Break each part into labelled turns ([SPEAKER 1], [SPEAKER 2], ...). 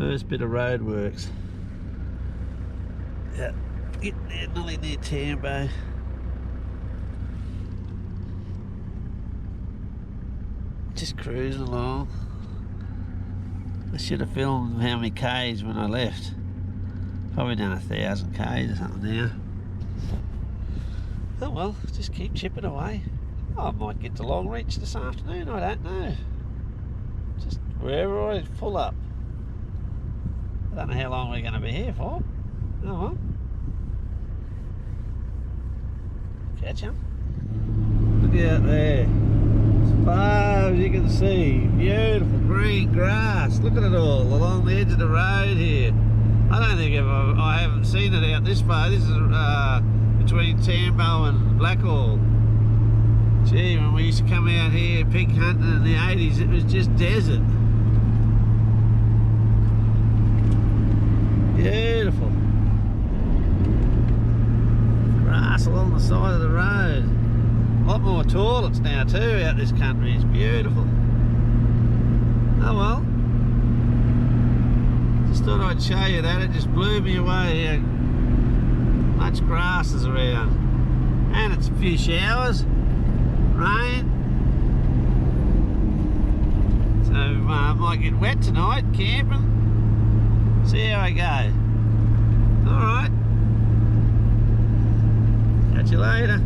[SPEAKER 1] First bit of road works. Yeah, getting there, nearly near Tambo. Just cruising along. I should have filmed how many Ks when I left. Probably done 1,000 Ks or something now. Oh well, just keep chipping away. Oh, I might get to Longreach this afternoon, I don't know. Just wherever I pull up. I don't know how long we're going to be here for. Oh well. Catch 'em. Look out there. As far as you can see, beautiful green grass. Look at it all along the edge of the road here. I don't think I haven't seen it out this far. This is between Tambo and Blackall. Gee, when we used to come out here pig hunting in the 80s, it was just desert. Beautiful. Grass along the side of the road. A lot more toilets now too out this country. It's beautiful. Oh well. Just thought I'd show you that. It just blew me away how much grass is around. And it's a few showers. Rain. So I might get wet tonight camping. See how I go. Alright. Catch you later.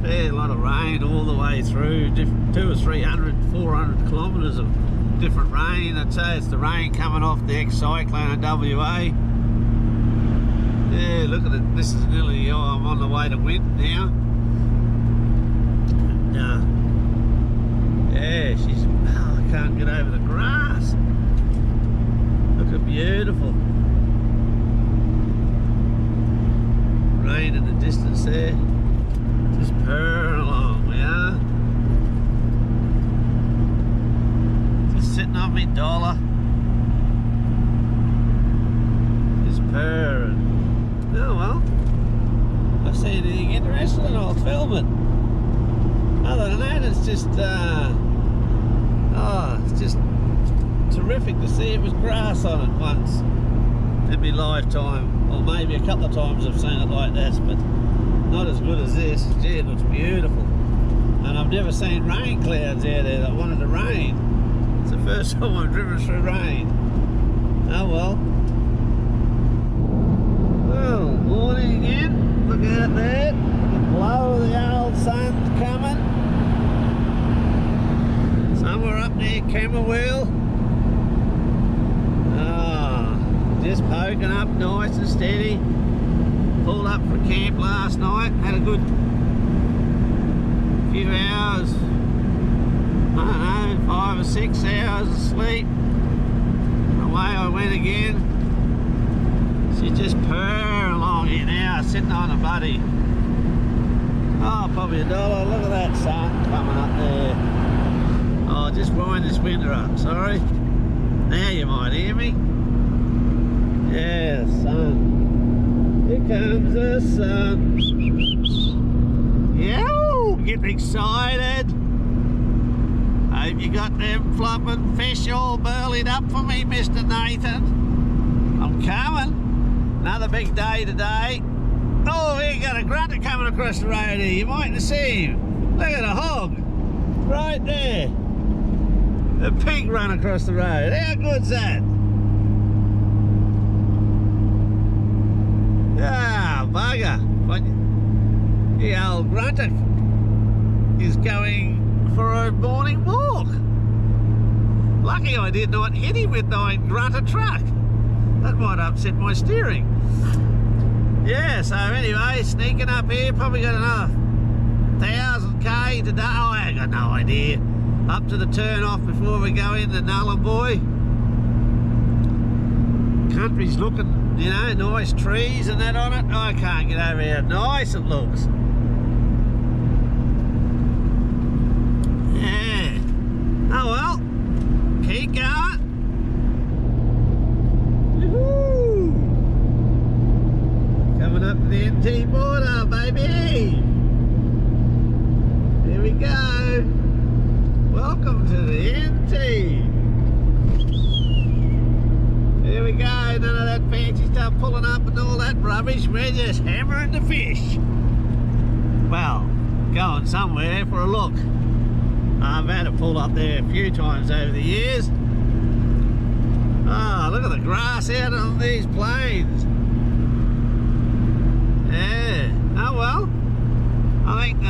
[SPEAKER 1] There's a lot of rain all the way through, 200 or 300, 400 kilometres of different rain. I'd say it's the rain coming off the ex-cyclone in WA. Yeah, look at it. This is nearly, I'm on the way to Winton now. And, yeah, I can't get over the grass. Look at beautiful. Rain in the distance there. Just purring along we are. Just sitting on me dollar. Just purring. Oh well. If I see anything interesting, I'll film it. Other than that, it's just it's just terrific to see it was grass on it once in my lifetime, or maybe a couple of times I've seen it like this, but not as good as this. Gee, it looks beautiful. And I've never seen rain clouds out there that wanted to rain. It's the first time I've driven through rain. Oh well. Well, morning again. Look out there. The glow of the old sun's coming. Somewhere up near Camberwell. Just poking up nice and steady. Pulled up for camp last night. Had a good few hours. I don't know, 5 or 6 hours of sleep. Away I went again. She's just purring along here now, sitting on a buddy. Oh, probably $1. Look at that sun coming up there. Oh, just wind this window up, sorry. Now you might hear me. Yeah, the sun. Here comes the sun. Yow! Getting excited. Hope you got them flopping fish all burled up for me, Mr. Nathan. I'm coming. Another big day today. Oh, we got a grunter coming across the road here. You mightn't see him. Look at a hog. Right there. A pig run across the road. How good's that? Ah, bugger. The old grunter is going for a morning walk. Lucky I did not hit him with my grunter truck. That might upset my steering. Yeah, so anyway, sneaking up here, probably got another 1,000 K today. Oh, I ain't got no idea. Up to the turn off before we go into Nullarbor. Country's looking, you know, nice trees and that on it. I can't get over how nice it looks. Yeah. Oh well. Keep going. Woohoo! Coming up to the NT border, baby. Here we go. Welcome to the NT. pulling up and all that rubbish. We're just hammering the fish. Well, going somewhere for a look. I've had to pull up there a few times over the years. Oh, look at the grass out on these plains. Yeah. Oh well. I think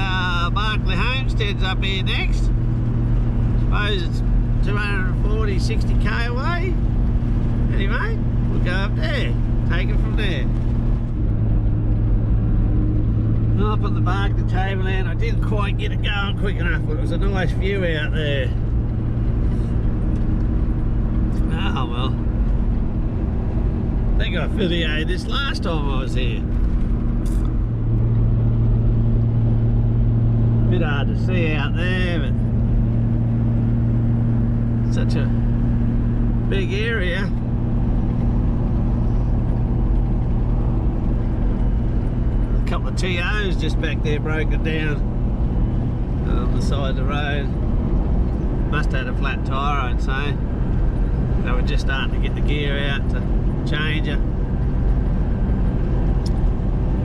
[SPEAKER 1] Barclay Homestead's up here next. Suppose it's 240, 60k away. Anyway, we'll go up there. Take it from there. Up on the Barclay tableland, I didn't quite get it going quick enough, but it was a nice view out there. Oh well. I think I videoed this last time I was here. Bit hard to see out there, but such a big area. A couple of TOs just back there broken down on the side of the road. Must have had a flat tyre, I'd say. They were just starting to get the gear out to change it.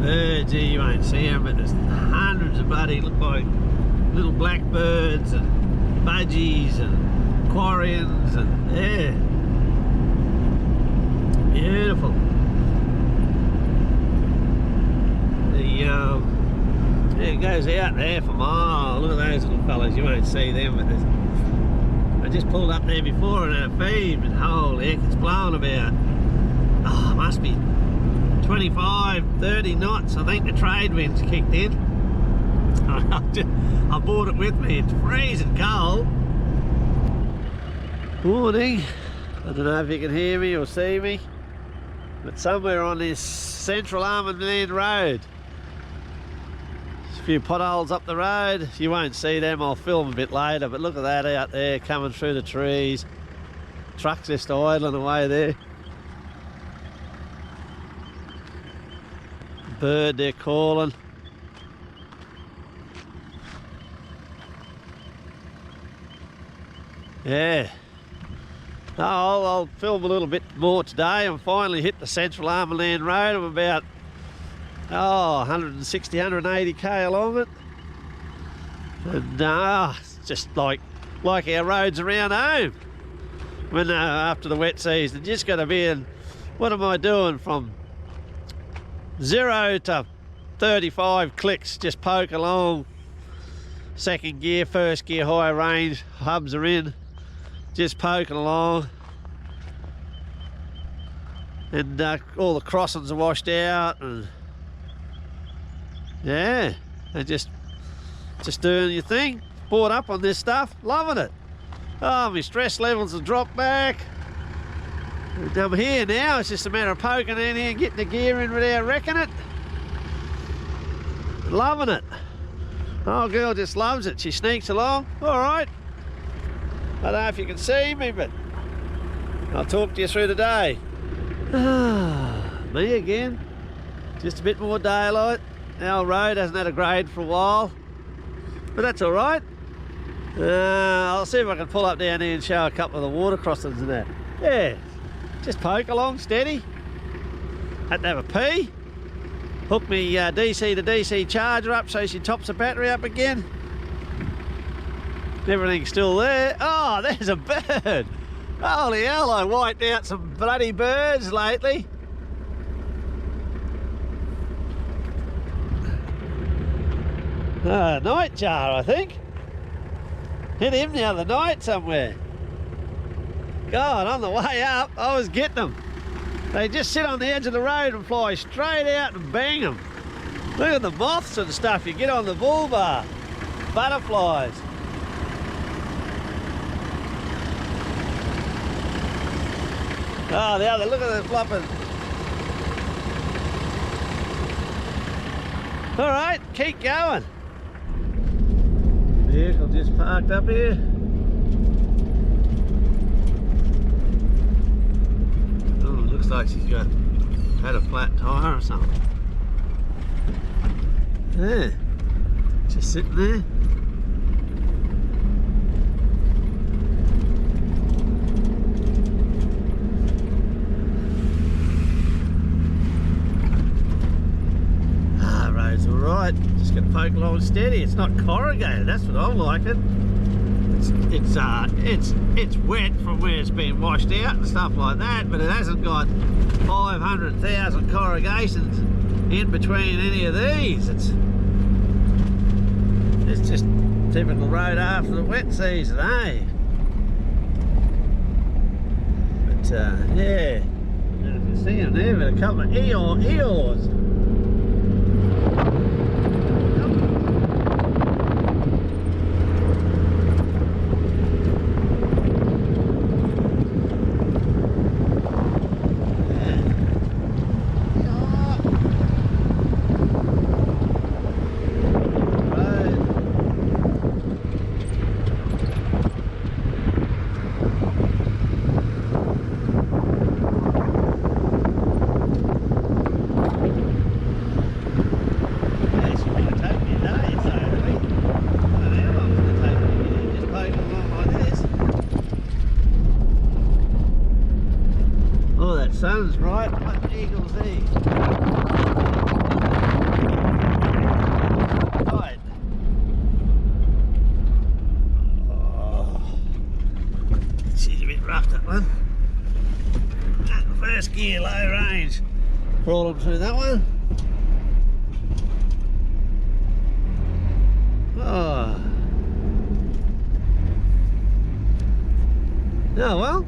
[SPEAKER 1] Birds here, you won't see them, but there's hundreds of bloody, look like little blackbirds and budgies and quarians, and yeah, beautiful. It goes out there for miles. Look at those little fellas, you won't see them, but there's, I just pulled up there before and had a feed, and holy heck, it's blowing about, oh, it must be 25, 30 knots. I think the trade wind's kicked in. I brought it with me. It's freezing cold. Morning. I don't know if you can hear me or see me, but somewhere on this Central Almond Land Road, there's a few potholes up the road. You won't see them, I'll film a bit later, but look at that out there coming through the trees. Trucks just idling away there. Bird they're calling. Yeah. No, I'll film a little bit more today. I'm finally hit the Central Almond Land Road. I'm about 160, 180k along it. And it's just like our roads around home. When after the wet season, just got to be in. What am I doing from 0 to 35 clicks? Just poke along. Second gear, first gear, high range. Hubs are in. Just poking along, and all the crossings are washed out, and yeah, they're just doing your thing. Bought up on this stuff, loving it. Oh, my stress levels have dropped back. And I'm here now. It's just a matter of poking in here and getting the gear in without wrecking it. Loving it. Oh, girl just loves it. She sneaks along. All right. I don't know if you can see me, but I'll talk to you through the day. Me again. Just a bit more daylight. Our road hasn't had a grade for a while, but that's all right. I'll see if I can pull up down here and show a couple of the water crossings and that. Yeah, just poke along steady. Had to have a pee. Hook me DC to DC charger up so she tops the battery up again. Everything's still there. Oh, there's a bird. Holy hell, I wiped out some bloody birds lately. Nightjar, I think. Hit him the other night somewhere. God, on the way up, I was getting them. They just sit on the edge of the road and fly straight out and bang them. Look at the moths and stuff you get on the bull bar. Butterflies. Oh, the other, look at them flopping. All right, keep going. Vehicle just parked up here. Oh, looks like she's had a flat tire or something. Yeah, just sitting there. right. Just gonna poke along steady. It's not corrugated. That's what I'm liking. It's wet from where it's been washed out and stuff like that, but it hasn't got 500,000 corrugations in between any of these. It's just typical road after the wet season, eh? But yeah, you can see them there with a couple of eeyores. Sun's right, what eagle's these? Right. Oh, she's a bit rough, that one. First gear, low range. Crawled through that one. Oh. Oh well,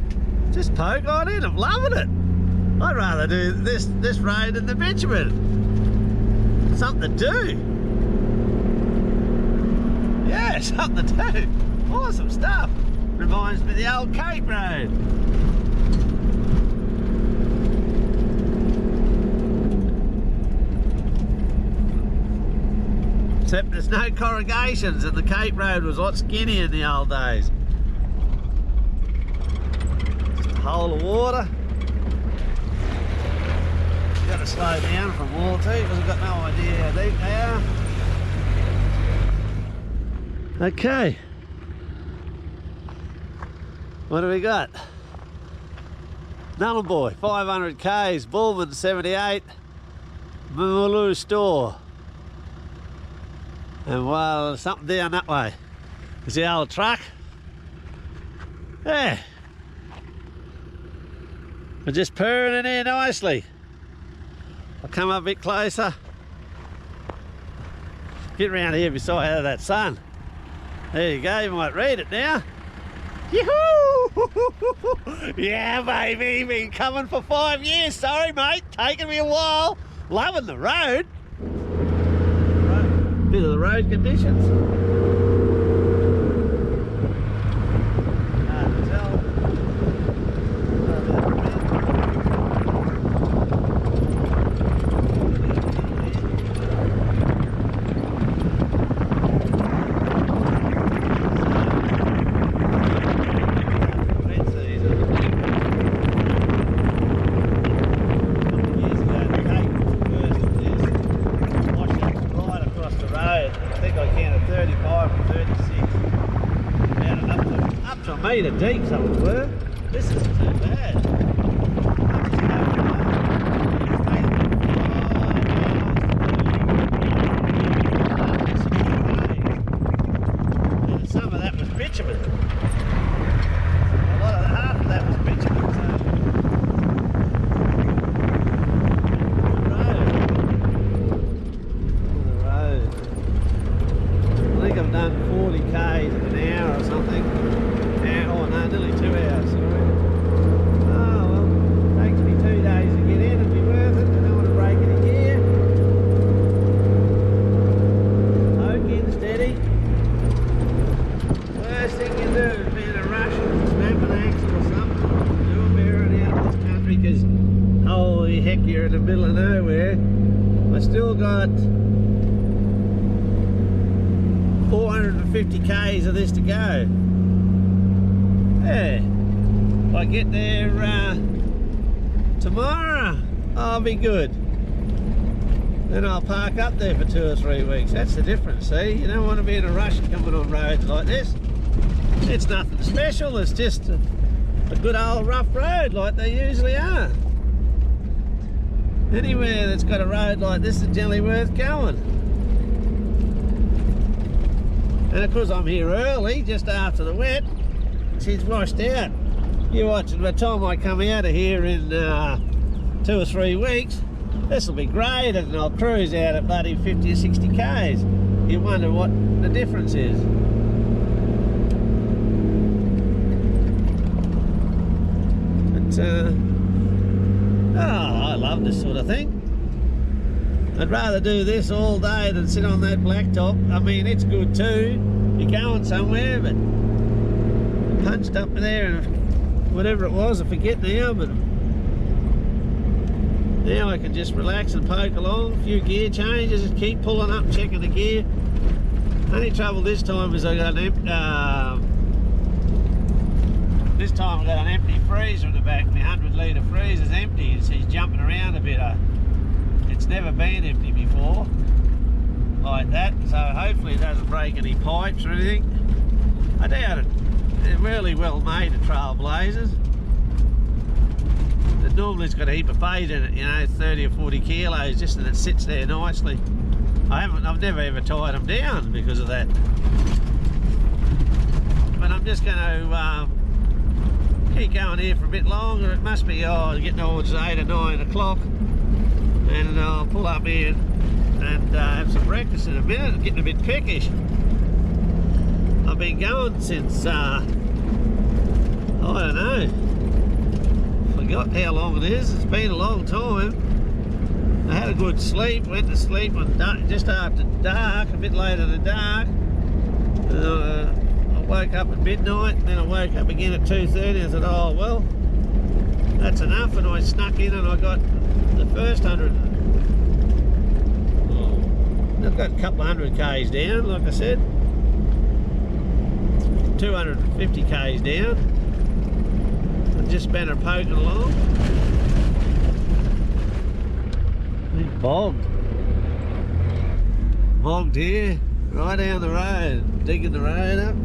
[SPEAKER 1] just poke on in, I'm loving it. I'd rather do this road than the bitumen. Something to do. Yeah, something to do. Awesome stuff. Reminds me of the old Cape Road. Except there's no corrugations and the Cape Road was a lot skinnier in the old days. Just a hole of water. Got to slow down from wall too because I've got no idea how deep they are. Okay. What do we got? Nhulunbuy, 500 Ks, Bullman 78, Mulu store. And well, there's something down that way. Is the old truck. Yeah. We're just purring in here nicely. I'll come up a bit closer. Get around here beside out of that sun. There you go, you might read it now. Yoo-hoo! Yeah, baby, been coming for 5 years. Sorry, mate, taking me a while. Loving the road. Bit of the road conditions. Hard to tell. Metre deep some were. This isn't too bad. And some of that was bitumen. Half of that was bitumen. Road. I think I've done 40 Ks in an hour or something. Oh no, nearly 2 hours, sorry. Oh well, takes me 2 days to get in, it'll be worth it. I don't want to break it in gear. Poke in steady. Worst thing you do is be in a rush and snap an axle or something. Do a bearing out of this country because holy heck, you're in the middle of nowhere. I still got 450 Ks of this to go. Yeah, if I get there tomorrow, I'll be good. Then I'll park up there for 2 or 3 weeks. That's the difference, see? You don't want to be in a rush coming on roads like this. It's nothing special, it's just a good old rough road like they usually are. Anywhere that's got a road like this is generally worth going. And of course I'm here early, just after the wet, she's washed out. You watch it, by the time I come out of here in 2 or 3 weeks, this will be graded and I'll cruise out at bloody 50 or 60 Ks. You wonder what the difference is. But, oh, I love this sort of thing. I'd rather do this all day than sit on that blacktop. I mean, it's good too. You're going somewhere, but punched up there and whatever it was, I forget now, but now I can just relax and poke along. A few gear changes, just keep pulling up, checking the gear. Only trouble this time is I got an this time I got an empty freezer in the back. My 100 litre freezer's empty and she's jumping around a bit. It's never been empty before like that, so hopefully it doesn't break any pipes or anything. I doubt it. They're really well made, the Trailblazers. It normally it's got a heap of bait in it, you know, 30 or 40 kilos, just and it sits there nicely. I've never ever tied them down because of that. But I'm just going to keep going here for a bit longer. It must be getting towards 8 or 9 o'clock. And I'll pull up here and have some breakfast in a minute. I'm getting a bit peckish. I've been going since, I don't know, forgot how long it is. It's been a long time. I had a good sleep, went to sleep on just after dark, a bit later than dark. I woke up at midnight, and then I woke up again at 2:30. I thought, oh well, that's enough, and I snuck in and I got the first 100. I've got a couple of 100 Ks down, like I said. 250 Ks down. And just been her poking along. It's bogged. Bogged here, right down the road, digging the road up.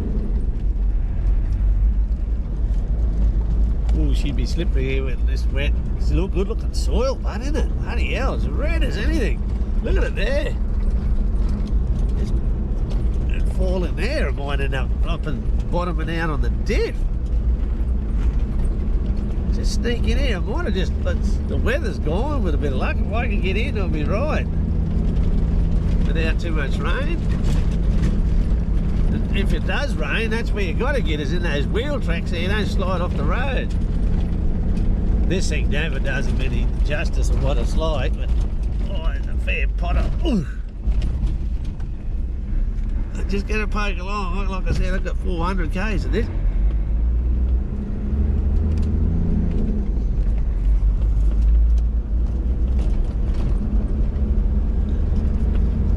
[SPEAKER 1] Oh, she'd be slippery here with this wet. It's a good looking soil, but isn't it? Bloody hell, it's red as anything. Look at it there. It'd fall in there, it might end up up and bottoming out on the diff. Just sneak in here. I might have just, but the weather's gone with a bit of luck. If I can get in, I'll be right. Without too much rain. And if it does rain, that's where you got to get, is in those wheel tracks so you don't slide off the road. This thing never does them any justice of what it's like, but oh, it's a fair potter. Ooh. I'm just going to poke along. Like I said, I've got 400 Ks of this.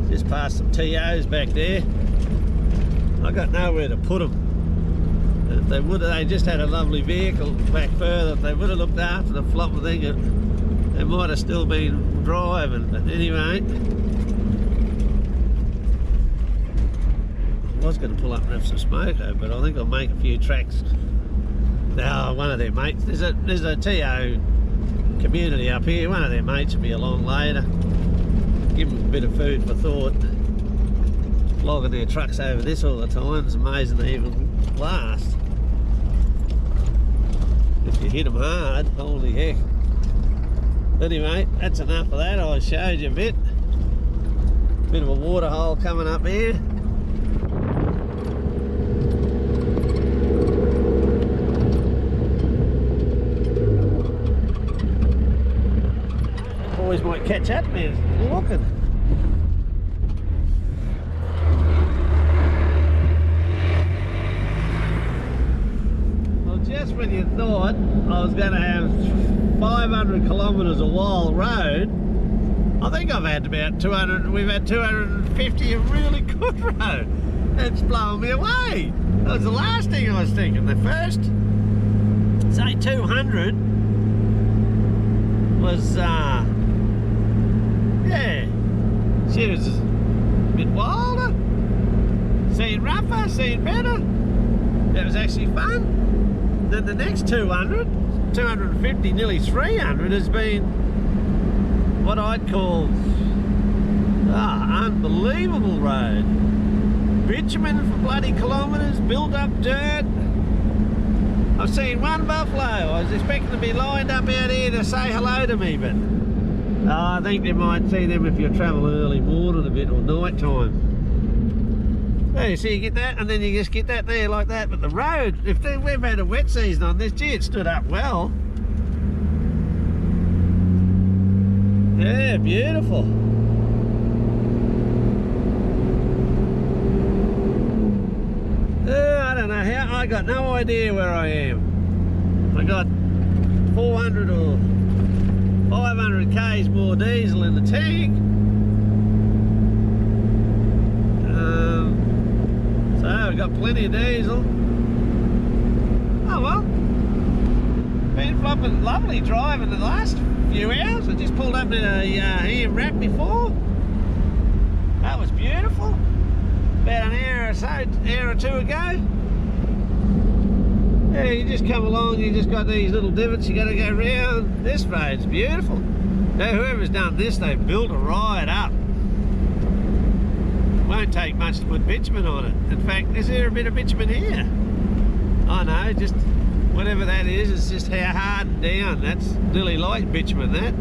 [SPEAKER 1] Just past some TOs back there. I got nowhere to put them. If they would have, they just had a lovely vehicle back further. If they would have looked after the flop thing, they might have still been driving. But anyway, I was going to pull up and have some smoko, but I think I'll make a few tracks. Now, one of their mates, there's a TO community up here. One of their mates will be along later. Give them a bit of food for thought. Logging their trucks over this all the time. It's amazing they even last. If you hit them hard, holy heck. Anyway, that's enough of that. I showed you a bit. Bit of a water hole coming up here. Boys might catch up there looking. Just when you thought I was going to have 500 kilometres of wild road, I think I've had about 200, we've had 250 of really good road. It's blown me away. That was the last thing I was thinking. The first, say 200 was, yeah, she was a bit wilder, seen rougher, seen better. It was actually fun. Then the next 200, 250, nearly 300 has been what I'd call unbelievable road. bitumen for bloody kilometres, built up dirt. I've seen one buffalo. I was expecting to be lined up out here to say hello to me, but I think you might see them if you travel early morning a bit or night time. There, so you get that, and then you just get that there like that. But the road, we've had a wet season on this, gee, it stood up well. Yeah, beautiful. I don't know how, I got no idea where I am. I got 400 or 500 k's more diesel in the tank. So I've got plenty of diesel. Oh well. Been flopping lovely driving the last few hours. I just pulled up in a ham wrap before. That was beautiful. About an hour or two ago. Yeah, you just come along, you just got these little divots you got to go round. This road's beautiful. Now, whoever's done this, they've built a ride up. Won't take much to put bitumen on it. In fact, is there a bit of bitumen here? I know, just whatever that is, it's just how hardened down. That's really light bitumen, that.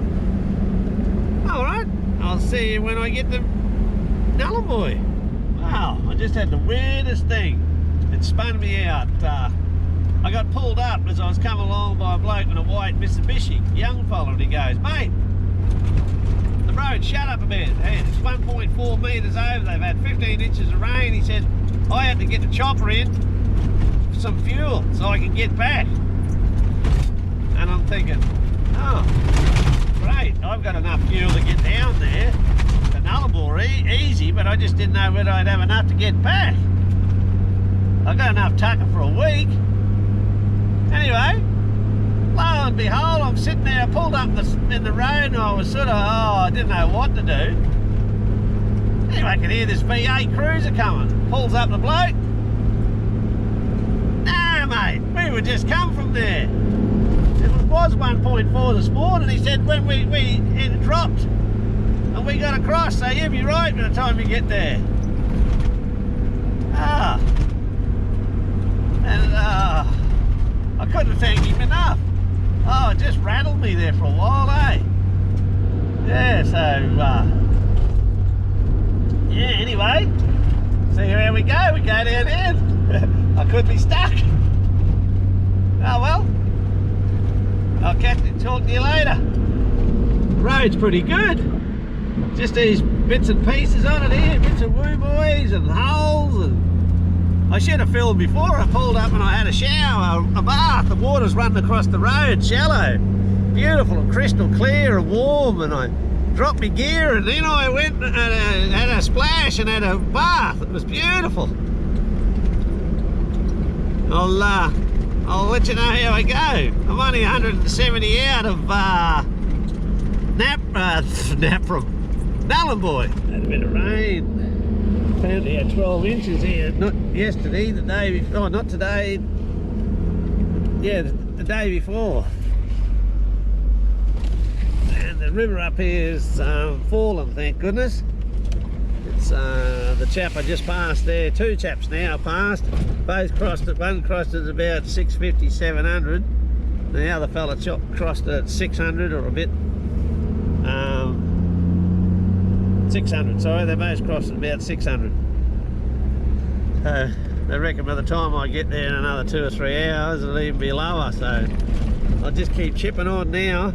[SPEAKER 1] Alright, I'll see you when I get to Nhulunbuy. Wow, I just had the weirdest thing. It spun me out. I got pulled up as I was coming along by a bloke in a white Mitsubishi, young fella, and he goes, mate, the road shut up a bit. Hey, it's 1.4 metres over, they've had 15 inches of rain. He says, I had to get the chopper in for some fuel so I can get back. And I'm thinking, oh, great, I've got enough fuel to get down there to Nullarbor easy, but I just didn't know whether I'd have enough to get back. I've got enough tucker for a week. Anyway, lo and behold, I'm sitting there, I pulled up in the road and I was sort of, I didn't know what to do. Anyway, I could hear this V8 cruiser coming. Pulls up the bloke. Nah, mate, we were just come from there. It was 1.4 this morning. He said when it dropped and we got across, so you'll be right by the time you get there. I couldn't thank him enough. Oh, it just rattled me there for a while, eh? Yeah, so, yeah, anyway, see how we go. We go down there. I could be stuck. Oh, well. I'll talk to you later. The road's pretty good. Just these bits and pieces on it here, bits of woo-boys and holes and... I should have filmed before I pulled up and I had a shower, a bath. The water's running across the road, shallow. Beautiful and crystal clear and warm, and I dropped my gear and then I went and had a splash and had a bath. It was beautiful. I'll let you know how I go. I'm only 170 out of Nullarbor. Had a bit of rain. Apparently had 12 inches here, not yesterday, the day before, not today, yeah, the day before. And the river up here is fallen, thank goodness. It's the chap I just passed there, two chaps now passed, both crossed it, one crossed at about 650, 700, and the other fella crossed at 600 or a bit. 600, sorry, they both crossed at about 600. So they reckon by the time I get there in another 2 or 3 hours it'll even be lower, so I'll just keep chipping on now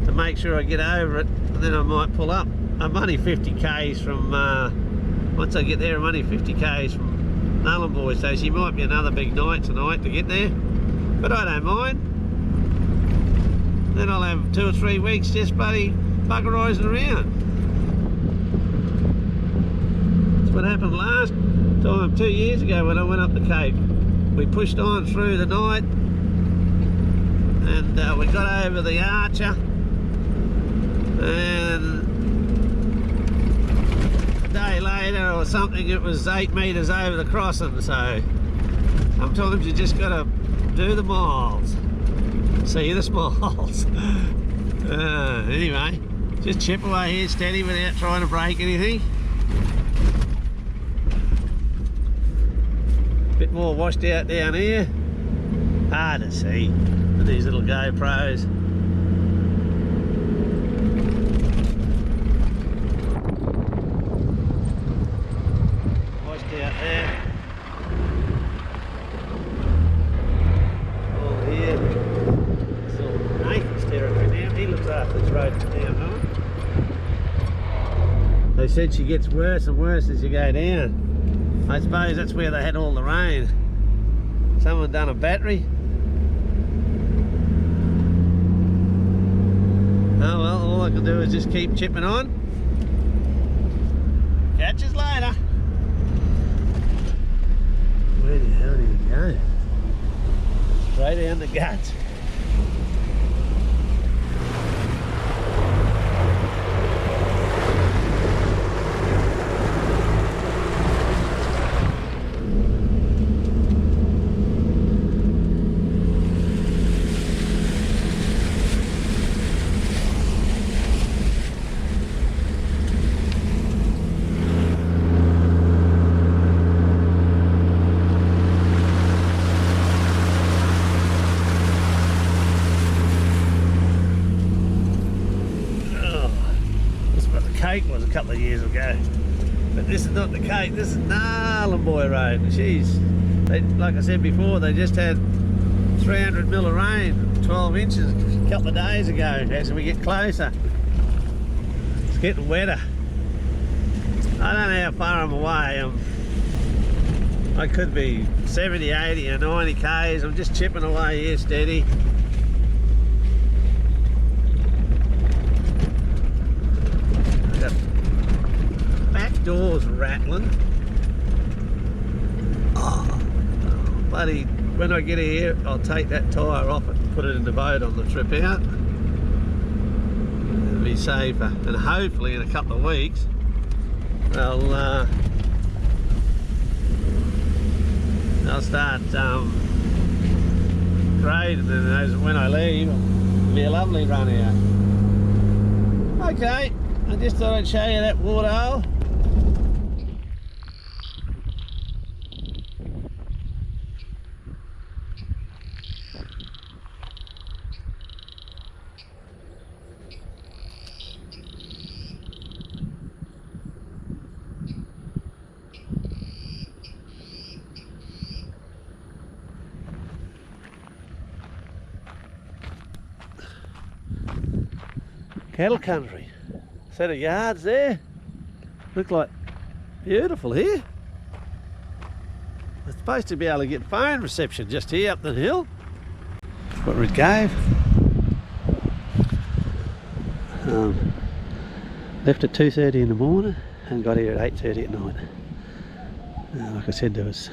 [SPEAKER 1] to make sure I get over it, and then I might pull up. I'm only 50 k's from, once I get there I'm only 50 k's from Nullarbor, so she might be another big night tonight to get there, but I don't mind. Then I'll have 2 or 3 weeks just bloody buggerising around. What happened last time 2 years ago when I went up the Cape. We pushed on through the night and we got over the Archer, and a day later or something it was 8 metres over the crossing, so sometimes you just got to do the miles, see the smiles. Anyway, just chip away here steady without trying to break anything. more washed out down here. Hard to see with these little GoPros. Washed out there. All here. It's all Nathan's territory now. He looks after this road from now on. They said she gets worse and worse as you go down. I suppose that's where they had all the rain. Someone done a battery. Oh well, all I can do is just keep chipping on. Catch us later. Where the hell did he go? Straight down the guts. Was a couple of years ago, but this is not the Cape. This is Nullarbor Road. Jeez, like I said before, they just had 300 mil of rain, 12 inches a couple of days ago. As we get closer, it's getting wetter. I don't know how far I'm away. I could be 70, 80 or 90 k's. I'm just chipping away here steady. Doors rattling. Oh, buddy, when I get here, I'll take that tyre off it and put it in the boat on the trip out. It'll be safer, and hopefully in a couple of weeks they'll start grading, and when I leave, it'll be a lovely run out. Okay, I just thought I'd show you that water hole. Cattle country. Set of yards there. Look like beautiful here. We're supposed to be able to get phone reception just here up the hill. What we gave. Left at 2:30 in the morning and got here at 8:30 at night. Like I said, there was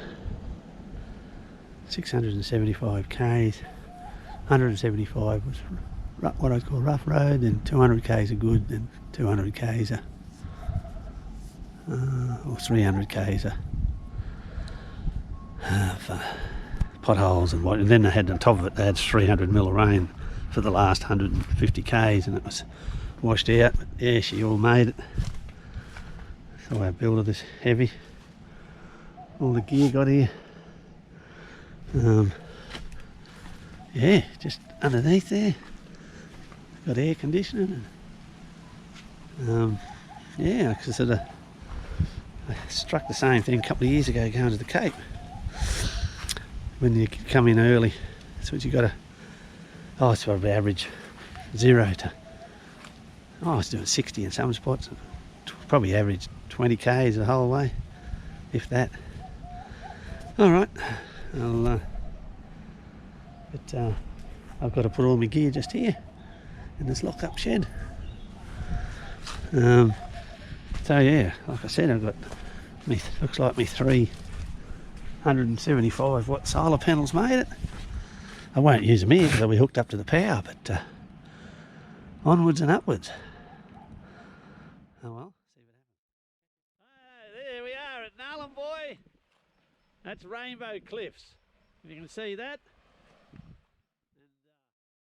[SPEAKER 1] 675 k's. 175 was what I call rough road, and 200 k's are good, and 200 k's are, or 300 k's are for potholes and what. And then they had on top of it, they had 300 mil of rain for the last 150 k's, and it was washed out. But yeah, she all made it. So our builder this heavy. All the gear got here. Yeah, just underneath there. Got air conditioning. And, yeah, because I struck the same thing a couple of years ago going to the Cape. When you come in early, that's what you got to. Oh, it's sort of average 0 to. Oh, I was doing 60 in some spots. Probably average 20 k's the whole way, if that. All right, I've got to put all my gear just here in this lock-up shed. So yeah, like I said, I've got me. Looks like me 375 watt solar panels made it. I won't use them here because they'll be hooked up to the power, but onwards and upwards. Oh well, see what happens. Oh, there we are at Nhulunbuy. That's Rainbow Cliffs. If you can see that.